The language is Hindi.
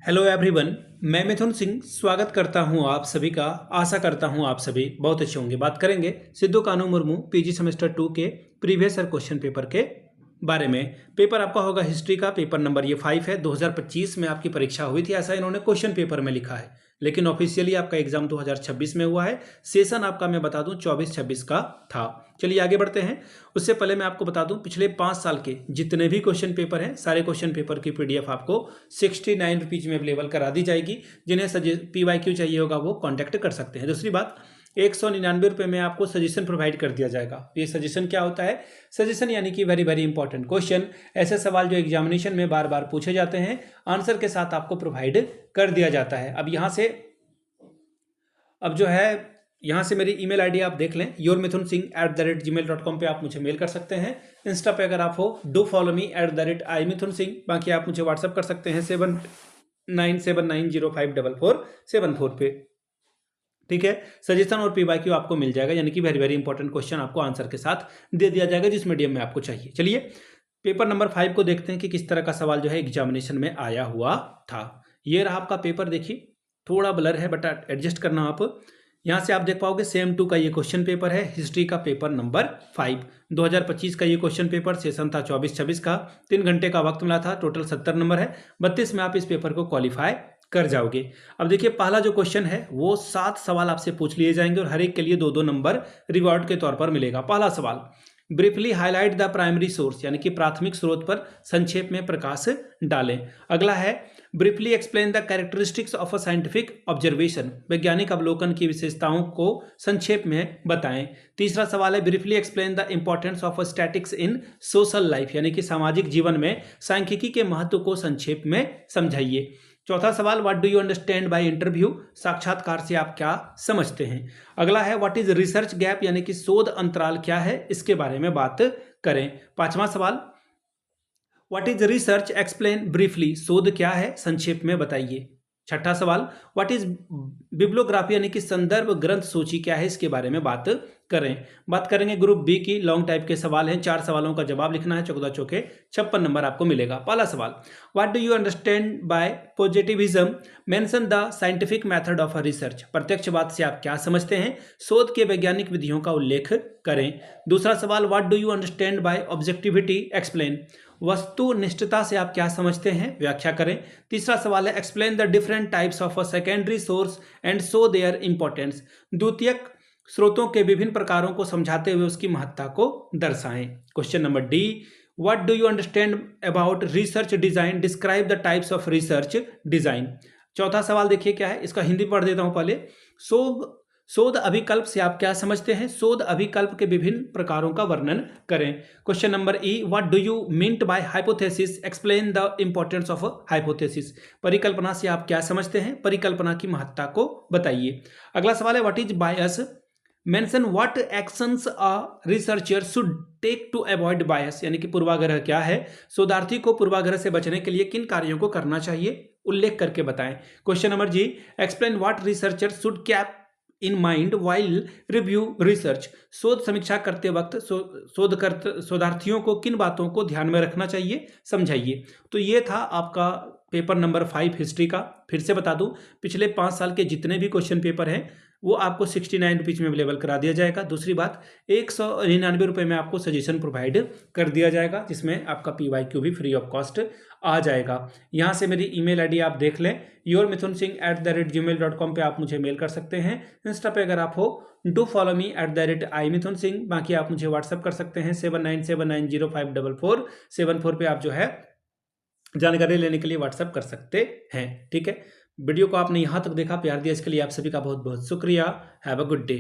हेलो एवरीवन, मैं मिथुन सिंह स्वागत करता हूं आप सभी का। आशा करता हूं आप सभी बहुत अच्छे होंगे। बात करेंगे सिद्धू कान्हू मुर्मू पीजी सेमेस्टर 2 के प्रीवियस ईयर क्वेश्चन पेपर के बारे में। पेपर आपका होगा हिस्ट्री का। पेपर नंबर ये 5 है। 2025 में आपकी परीक्षा हुई थी, ऐसा इन्होंने क्वेश्चन पेपर में लिखा है, लेकिन ऑफिशियली आपका एग्जाम 2026 में हुआ है। सेशन आपका मैं बता दूं 24-26 का था। चलिए आगे बढ़ते हैं। उससे पहले मैं आपको बता दूं पिछले 5 साल के जितने भी क्वेश्चन पेपर हैं, सारे क्वेश्चन पेपर की पीडीएफ आपको 69 रुपीज में अवेलेबल करा दी जाएगी। जिन्हें PYQ चाहिए होगा वो कॉन्टैक्ट कर सकते हैं। दूसरी बात, 199 रुपये में आपको सजेशन प्रोवाइड कर दिया जाएगा। ये सजेशन क्या होता है? सजेशन यानी कि वेरी वेरी इंपॉर्टेंट क्वेश्चन, ऐसे सवाल जो एग्जामिनेशन में बार बार पूछे जाते हैं, आंसर के साथ आपको प्रोवाइड कर दिया जाता है। यहाँ से मेरी ईमेल आईडी आप देख लें, yourmithunSingh@gmail.com पे आप मुझे मेल कर सकते हैं। इंस्टा पे अगर आप हो, डू फॉलो मी @imithunSingh। बाकी आप मुझे व्हाट्सअप कर सकते हैं 7979054474 पे। ठीक है, सजेशन और PYQ आपको मिल जाएगा, यानी कि वेरी वेरी इंपॉर्टेंट क्वेश्चन आपको आंसर के साथ दे दिया जाएगा जिस मीडियम में आपको चाहिए। चलिए पेपर नंबर 5 को देखते हैं कि किस तरह का सवाल जो है एग्जामिनेशन में आया हुआ था। ये रहा आपका पेपर। देखिए थोड़ा ब्लर है बट एडजस्ट करना आप। यहाँ से आप देख पाओगे सेम 2 का ये क्वेश्चन पेपर है, हिस्ट्री का पेपर नंबर 5। 2025 का ये क्वेश्चन पेपर, सेशन था 24-26 का। 3 घंटे का वक्त मिला था। टोटल 70 नंबर है। 32 में आप इस पेपर को क्वालिफाई कर जाओगे। अब देखिए पहला जो क्वेश्चन है वो 7 सवाल आपसे पूछ लिए जाएंगे और हर एक के लिए 2-2 नंबर रिवॉर्ड के तौर पर मिलेगा। पहला सवाल, briefly highlight the primary source, यानी कि प्राथमिक स्रोत पर संक्षेप में प्रकाश डालें। अगला है briefly explain the characteristics of a scientific observation, वैज्ञानिक अवलोकन की विशेषताओं को संक्षेप में बताएं। तीसरा सवाल है briefly explain the importance of statics in social life, यानी कि सामाजिक जीवन में सांख्यिकी के महत्व को संक्षेप में समझाइए। चौथा सवाल, what do you understand by interview, साक्षात्कार से आप क्या समझते हैं। अगला है व्हाट इज रिसर्च गैप, यानी कि शोध अंतराल क्या है, इसके बारे में बात करें। पांचवा सवाल, what is research explain briefly, शोध क्या है संक्षेप में बताइए। छठा सवाल, व्हाट इज बिब्लियोग्राफी, यानी कि संदर्भ ग्रंथ सूची क्या है, इसके बारे में बात करें। बात करेंगे ग्रुप बी की। लॉन्ग टाइप के सवाल हैं, 4 सवालों का जवाब लिखना है। 14 चौके 56 नंबर आपको मिलेगा। पहला सवाल, what do you understand by positivism, mention the scientific method of research, प्रत्यक्षवाद से आप क्या समझते हैं, शोध के वैज्ञानिक विधियों का उल्लेख करें। दूसरा सवाल, what do you understand by objectivity, explain, वस्तुनिष्ठता से आप क्या समझते हैं, व्याख्या करें। तीसरा सवाल है explain the different types of a secondary source and show their importance, द्वितीयक स्रोतों के विभिन्न प्रकारों को समझाते हुए उसकी महत्ता को दर्शाएं। Question number D, what do you understand about research design, describe the types of research design. चौथा सवाल देखिए क्या है, इसका हिंदी पढ़ देता हूं पहले। शोध अभिकल्प से आप क्या समझते हैं, शोध अभिकल्प के विभिन्न प्रकारों का वर्णन करें। Question number E, what do you meant by hypothesis, explain the importance of hypothesis, परिकल्पना से आप क्या समझते हैं, परिकल्पना की महत्ता को बताइए। अगला सवाल है what is bias, mention what actions a researcher should take to avoid bias, यानी कि पूर्वाग्रह क्या है, शोधार्थी को पूर्वाग्रह से बचने के लिए किन कार्यों को करना चाहिए, उल्लेख करके बताएं। क्वेश्चन नंबर जी, explain what researcher should keep in mind while review research, शोध समीक्षा करते वक्त शोधार्थियों को किन बातों को ध्यान में रखना चाहिए, समझाइए। तो ये था आपका पेपर नंबर 5 हिस्ट्री का। फिर से बता दूं पिछले 5 साल के जितने भी क्वेश्चन पेपर हैं वो आपको 69 रुपीज में अवेलेबल करा दिया जाएगा। दूसरी बात, 199 रुपये में आपको सजेशन प्रोवाइड कर दिया जाएगा, जिसमें आपका PYQ भी फ्री ऑफ कॉस्ट आ जाएगा। यहाँ से मेरी ईमेल आईडी आप देख लें, yourmithunSingh@gmail.com पे आप मुझे मेल कर सकते हैं। इंस्टा पे अगर आप हो, डू फॉलो मी @imithunSingh। बाकी आप मुझे व्हाट्सअप कर सकते हैं 7979054474 पे आप जो है जानकारी लेने के लिए व्हाट्सअप कर सकते हैं। ठीक है, वीडियो को आपने यहाँ तक देखा, प्यार दिया, इसके लिए आप सभी का बहुत बहुत शुक्रिया। Have a good day.